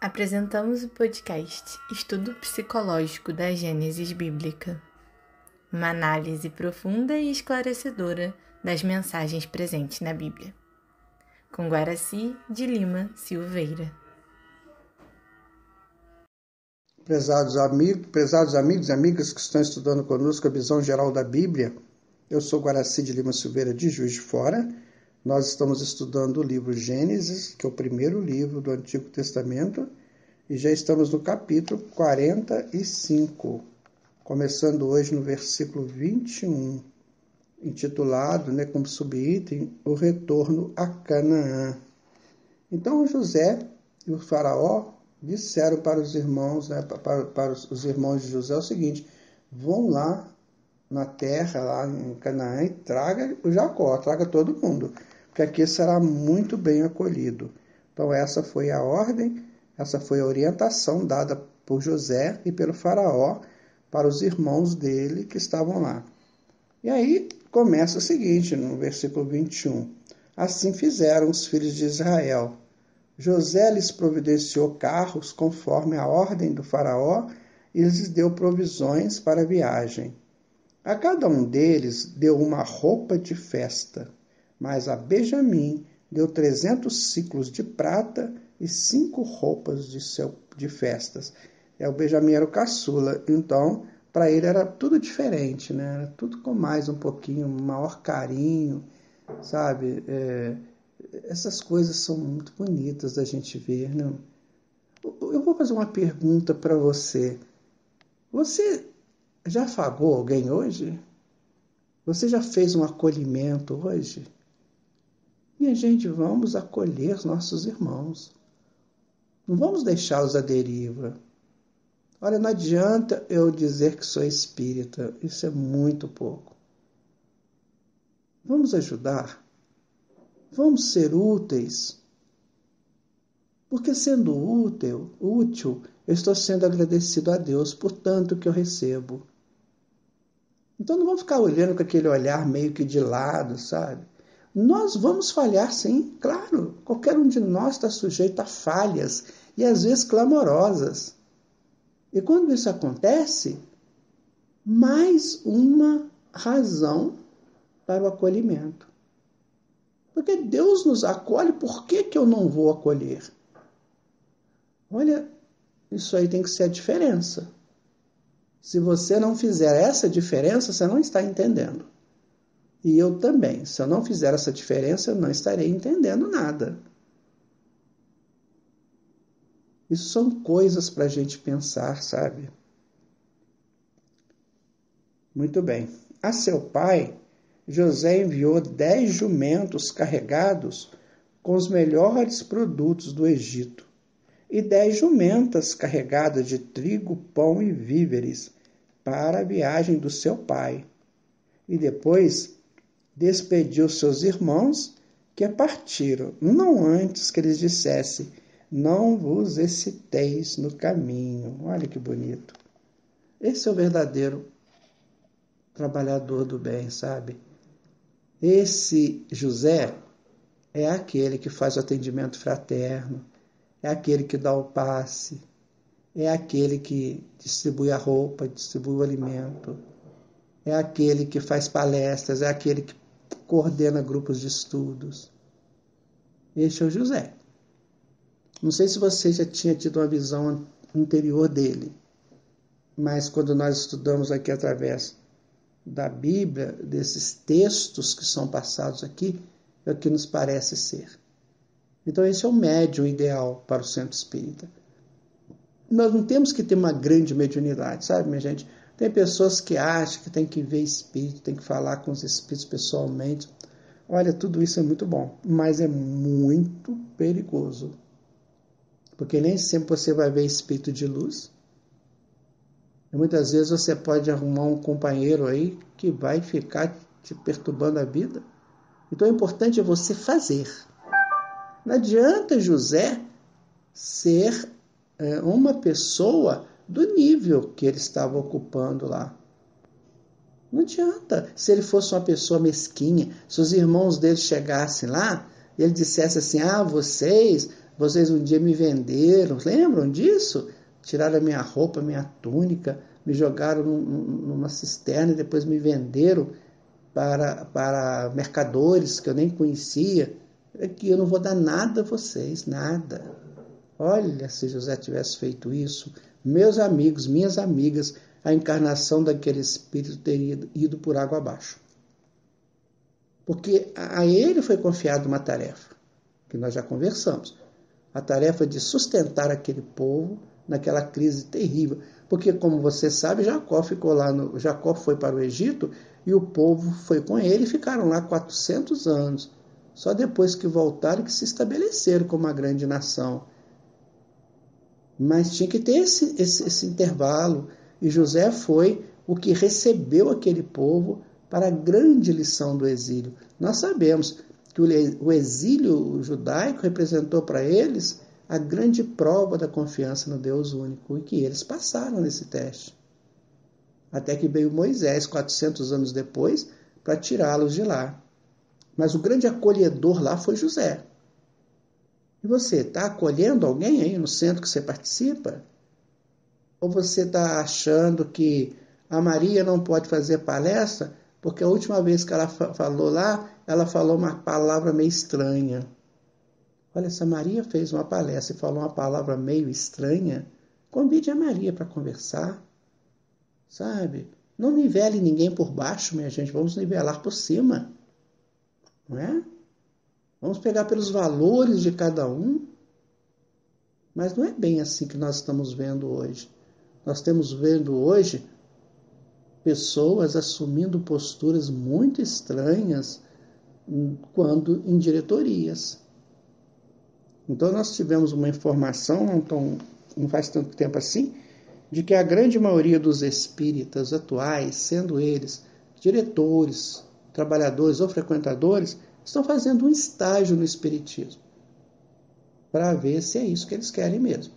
Apresentamos o podcast Estudo Psicológico da Gênesis Bíblica, uma análise profunda e esclarecedora das mensagens presentes na Bíblia, com Guaraci de Lima Silveira. Prezados amigos e amigas que estão estudando conosco a visão geral da Bíblia, eu sou Guaraci de Lima Silveira de Juiz de Fora. Nós estamos estudando o livro Gênesis, que é o primeiro livro do Antigo Testamento, e já estamos no capítulo 45, começando hoje no versículo 21, intitulado, como subitem, o retorno a Canaã. Então José e o faraó disseram para os irmãos, para os irmãos de José o seguinte: vão lá na terra, lá em Canaã, e traga o Jacó, traga todo mundo, porque aqui será muito bem acolhido. Então essa foi a ordem, essa foi a orientação dada por José e pelo faraó para os irmãos dele que estavam lá. E aí começa o seguinte, no versículo 21. Assim fizeram os filhos de Israel. José lhes providenciou carros conforme a ordem do faraó e lhes deu provisões para a viagem. A cada um deles deu uma roupa de festa, mas a Benjamim deu 300 siclos de prata e 5 roupas de festas. O Benjamim era o caçula, então para ele era tudo diferente, Era tudo com mais um pouquinho, maior carinho, sabe? Essas coisas são muito bonitas da gente ver, Eu vou fazer uma pergunta para você. Você já afagou alguém hoje? Você já fez um acolhimento hoje? Minha gente, vamos acolher os nossos irmãos. Não vamos deixá-los à deriva. Olha, não adianta eu dizer que sou espírita. Isso é muito pouco. Vamos ajudar. Vamos ser úteis. Porque sendo útil, eu estou sendo agradecido a Deus por tanto que eu recebo. Então não vamos ficar olhando com aquele olhar meio que de lado, sabe? Nós vamos falhar sim, claro. Qualquer um de nós está sujeito a falhas e às vezes clamorosas. E quando isso acontece, mais uma razão para o acolhimento. Porque Deus nos acolhe, por que eu não vou acolher? Olha, isso aí tem que ser a diferença. Se você não fizer essa diferença, você não está entendendo. E eu também. Se eu não fizer essa diferença, eu não estarei entendendo nada. Isso são coisas para a gente pensar, sabe? Muito bem. A seu pai, José enviou 10 jumentos carregados com os melhores produtos do Egito e 10 jumentas carregadas de trigo, pão e víveres para a viagem do seu pai. E depois despediu seus irmãos que partiram, não antes que eles dissessem: não vos exciteis no caminho. Olha que bonito. Esse é o verdadeiro trabalhador do bem, sabe? Esse José é aquele que faz o atendimento fraterno, é aquele que dá o passe, é aquele que distribui a roupa, distribui o alimento, é aquele que faz palestras, é aquele que coordena grupos de estudos. Este é o José. Não sei se você já tinha tido uma visão anterior dele, mas quando nós estudamos aqui através da Bíblia, desses textos que são passados aqui, é o que nos parece ser. Então esse é o médium ideal para o centro espírita. Nós não temos que ter uma grande mediunidade, sabe, minha gente? Tem pessoas que acham que tem que ver espírito, tem que falar com os espíritos pessoalmente. Olha, tudo isso é muito bom, mas é muito perigoso. Porque nem sempre você vai ver espírito de luz. E muitas vezes você pode arrumar um companheiro aí que vai ficar te perturbando a vida. Então o importante é você fazer. Não adianta José ser uma pessoa do nível que ele estava ocupando lá. Não adianta. Se ele fosse uma pessoa mesquinha, se os irmãos dele chegassem lá e ele dissesse assim: vocês vocês um dia me venderam, lembram disso? Tiraram a minha roupa, a minha túnica, me jogaram numa cisterna e depois me venderam para mercadores que eu nem conhecia. É que eu não vou dar nada a vocês, nada. Olha, se José tivesse feito isso, meus amigos, minhas amigas, a encarnação daquele espírito teria ido por água abaixo. Porque a ele foi confiada uma tarefa, que nós já conversamos. A tarefa de sustentar aquele povo naquela crise terrível. Porque, como você sabe, Jacó foi para o Egito e o povo foi com ele e ficaram lá 400 anos. Só depois que voltaram que se estabeleceram como uma grande nação. Mas tinha que ter esse intervalo. E José foi o que recebeu aquele povo para a grande lição do exílio. Nós sabemos que o exílio judaico representou para eles a grande prova da confiança no Deus único, e que eles passaram nesse teste. Até que veio Moisés, 400 anos depois, para tirá-los de lá. Mas o grande acolhedor lá foi José. E você, está acolhendo alguém aí no centro que você participa? Ou você está achando que a Maria não pode fazer palestra porque a última vez que ela falou lá, ela falou uma palavra meio estranha? Olha, se a Maria fez uma palestra e falou uma palavra meio estranha, convide a Maria para conversar, sabe? Não nivele ninguém por baixo, minha gente, vamos nivelar por cima, não é? Vamos pegar pelos valores de cada um, mas não é bem assim que nós estamos vendo hoje. Nós estamos vendo hoje pessoas assumindo posturas muito estranhas quando em diretorias. Então nós tivemos uma informação, não faz tanto tempo assim, de que a grande maioria dos espíritas atuais, sendo eles diretores, trabalhadores ou frequentadores, estão fazendo um estágio no espiritismo para ver se é isso que eles querem mesmo.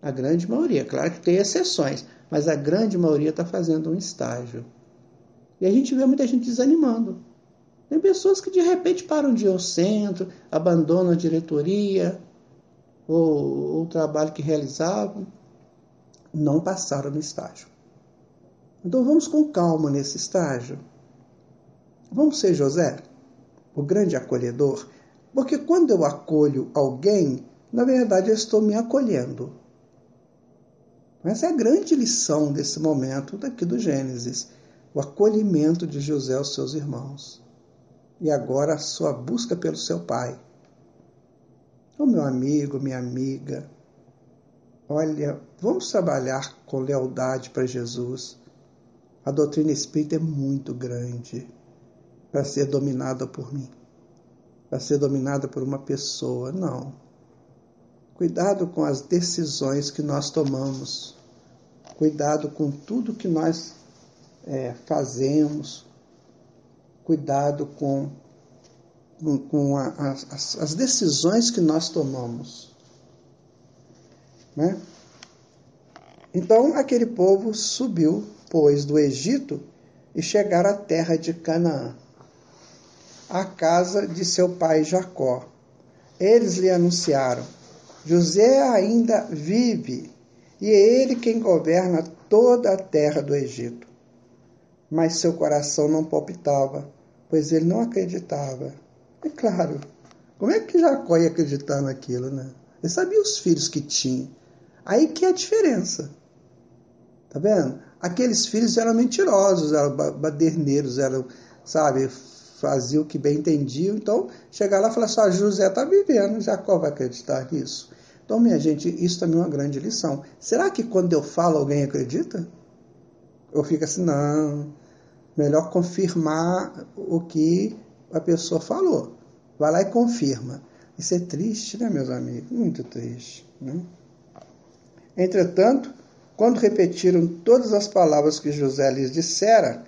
A grande maioria, claro que tem exceções, mas a grande maioria está fazendo um estágio. E a gente vê muita gente desanimando. Tem pessoas que de repente param de ir ao centro, abandonam a diretoria ou o trabalho que realizavam, não passaram no estágio. Então vamos com calma nesse estágio. Vamos ser José, o grande acolhedor, porque quando eu acolho alguém, na verdade eu estou me acolhendo. Essa é a grande lição desse momento daqui do Gênesis, o acolhimento de José aos seus irmãos. E agora a sua busca pelo seu pai. Ô meu amigo, minha amiga, olha, vamos trabalhar com lealdade para Jesus. A doutrina espírita é muito grande para ser dominada por mim, para ser dominada por uma pessoa, não. Cuidado com as decisões que nós tomamos, cuidado com tudo que nós fazemos, cuidado com as decisões que nós tomamos, né? Então aquele povo subiu, pois, do Egito e chegaram à terra de Canaã, à casa de seu pai Jacó. Eles lhe anunciaram: José ainda vive, e é ele quem governa toda a terra do Egito. Mas seu coração não palpitava, pois ele não acreditava. É claro, como é que Jacó ia acreditar naquilo, né? Ele sabia os filhos que tinha. Aí que é a diferença. Tá vendo? Aqueles filhos eram mentirosos, eram baderneiros, eram, sabe, faziam o que bem entendiam. Então, chegar lá e falar assim: José está vivendo, Jacó vai acreditar nisso. Então, minha gente, isso também é uma grande lição. Será que quando eu falo alguém acredita? Ou fica assim: não, melhor confirmar o que a pessoa falou. Vai lá e confirma. Isso é triste, né, meus amigos? Muito triste, né? Entretanto, quando repetiram todas as palavras que José lhes dissera,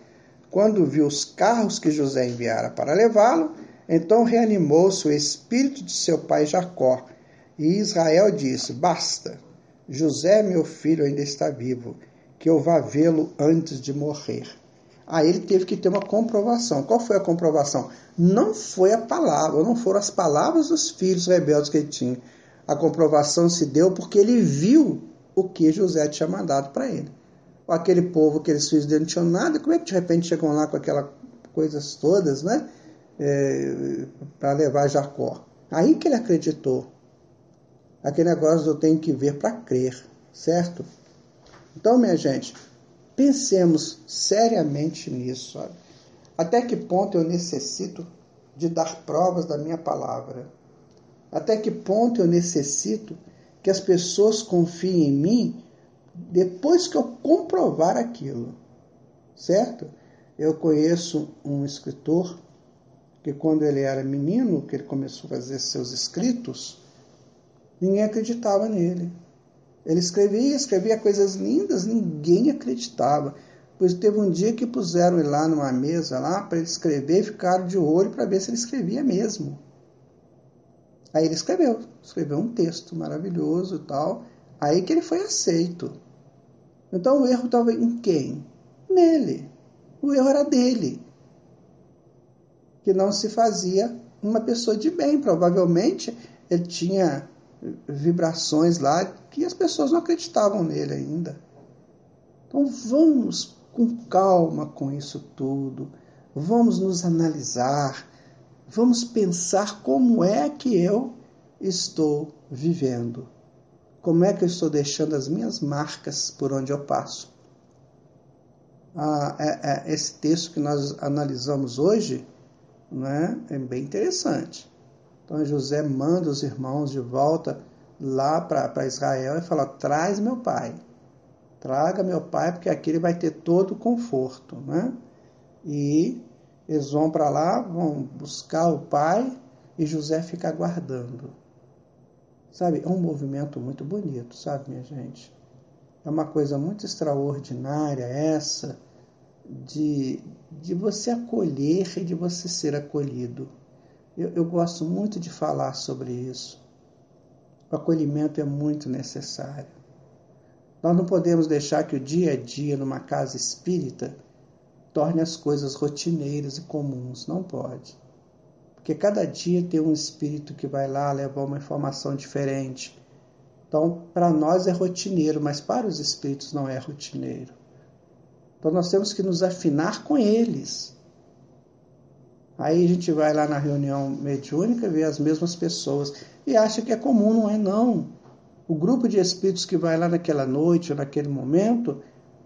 quando viu os carros que José enviara para levá-lo, então reanimou-se o espírito de seu pai Jacó, e Israel disse: basta, José, meu filho, ainda está vivo, que eu vá vê-lo antes de morrer. Aí ele teve que ter uma comprovação. Qual foi a comprovação? Não foi a palavra, não foram as palavras dos filhos rebeldes que ele tinha, A comprovação se deu porque ele viu o que José tinha mandado para ele. Aquele povo, aqueles filhos dele não tinham nada, como é que de repente chegam lá com aquelas coisas todas, né? Para levar Jacó. Aí que ele acreditou. Aquele negócio eu tenho que ver para crer, certo? Então, minha gente, pensemos seriamente nisso. Sabe? Até que ponto eu necessito de dar provas da minha palavra? Até que ponto eu necessito que as pessoas confiem em mim depois que eu comprovar aquilo? Certo? Eu conheço um escritor que quando ele era menino, que ele começou a fazer seus escritos, ninguém acreditava nele. Ele escrevia coisas lindas, ninguém acreditava. Pois teve um dia que puseram ele lá numa mesa lá para ele escrever e ficaram de olho para ver se ele escrevia mesmo. Aí ele escreveu um texto maravilhoso e tal. Aí que ele foi aceito. Então o erro estava em quem? Nele. O erro era dele. Que não se fazia uma pessoa de bem. Provavelmente ele tinha vibrações lá que as pessoas não acreditavam nele ainda. Então vamos com calma com isso tudo. Vamos nos analisar. Vamos pensar como é que eu estou vivendo. Como é que eu estou deixando as minhas marcas por onde eu passo. Esse texto que nós analisamos hoje, né, é bem interessante. Então José manda os irmãos de volta lá para Israel e fala, traz meu pai. Traga meu pai, porque aqui ele vai ter todo o conforto. Né? E eles vão para lá, vão buscar o pai e José fica aguardando. Sabe, é um movimento muito bonito, sabe, minha gente? É uma coisa muito extraordinária essa de você acolher e de você ser acolhido. Eu gosto muito de falar sobre isso. O acolhimento é muito necessário. Nós não podemos deixar que o dia a dia numa casa espírita torne as coisas rotineiras e comuns. Não pode. Porque cada dia tem um espírito que vai lá levar uma informação diferente. Então, para nós é rotineiro, mas para os espíritos não é rotineiro. Então, nós temos que nos afinar com eles. Aí a gente vai lá na reunião mediúnica e vê as mesmas pessoas e acha que é comum, não é não. O grupo de espíritos que vai lá naquela noite ou naquele momento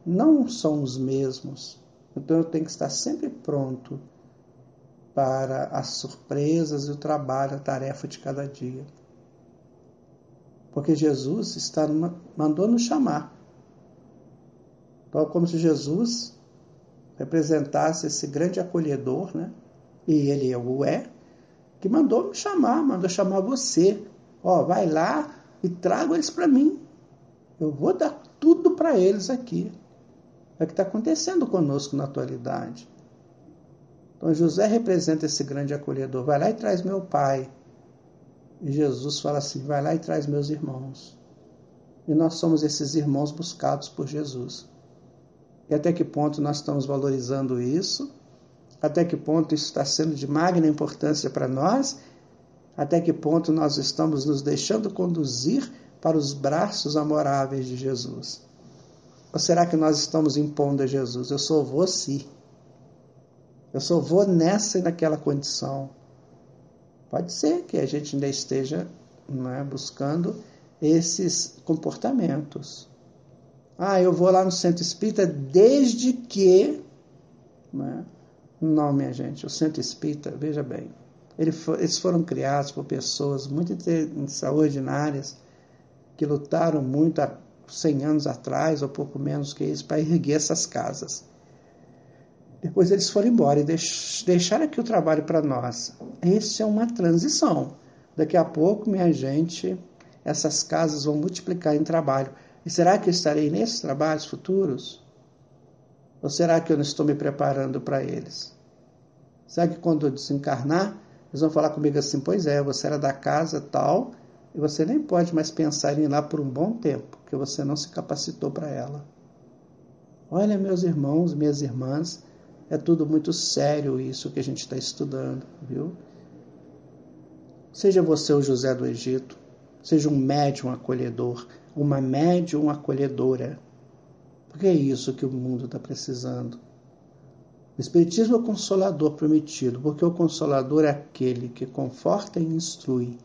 não são os mesmos. Então eu tenho que estar sempre pronto para as surpresas e o trabalho, a tarefa de cada dia. Porque Jesus mandou nos chamar. Então é como se Jesus representasse esse grande acolhedor, né? E ele o é, que mandou me chamar, mandou chamar você. Vai lá e traga eles para mim. Eu vou dar tudo para eles aqui. É o que está acontecendo conosco na atualidade. Então José representa esse grande acolhedor. Vai lá e traz meu pai. E Jesus fala assim, vai lá e traz meus irmãos. E nós somos esses irmãos buscados por Jesus. E até que ponto nós estamos valorizando isso? Até que ponto isso está sendo de magna importância para nós? Até que ponto nós estamos nos deixando conduzir para os braços amoráveis de Jesus? Ou será que nós estamos impondo a Jesus? Eu só vou sim. Eu só vou nessa e naquela condição. Pode ser que a gente ainda esteja buscando esses comportamentos. Eu vou lá no centro espírita desde que... Não, minha gente, o centro espírita, veja bem, eles foram criados por pessoas muito extraordinárias que lutaram muito há 100 anos atrás, ou pouco menos que isso, para erguer essas casas. Depois eles foram embora e deixaram aqui o trabalho para nós. Isso é uma transição. Daqui a pouco, minha gente, essas casas vão multiplicar em trabalho. E será que eu estarei nesses trabalhos futuros? Ou será que eu não estou me preparando para eles? Será que quando eu desencarnar, eles vão falar comigo assim, pois é, você era da casa tal, e você nem pode mais pensar em ir lá por um bom tempo, porque você não se capacitou para ela. Olha, meus irmãos, minhas irmãs, é tudo muito sério isso que a gente está estudando, viu? Seja você o José do Egito, Seja um médium acolhedor, uma médium acolhedora. Porque é isso que o mundo está precisando. O Espiritismo é o consolador prometido, porque o consolador é aquele que conforta e instrui.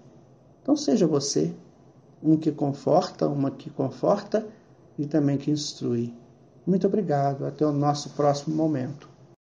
Então seja você um que conforta, uma que conforta e também que instrui. Muito obrigado. Até o nosso próximo momento.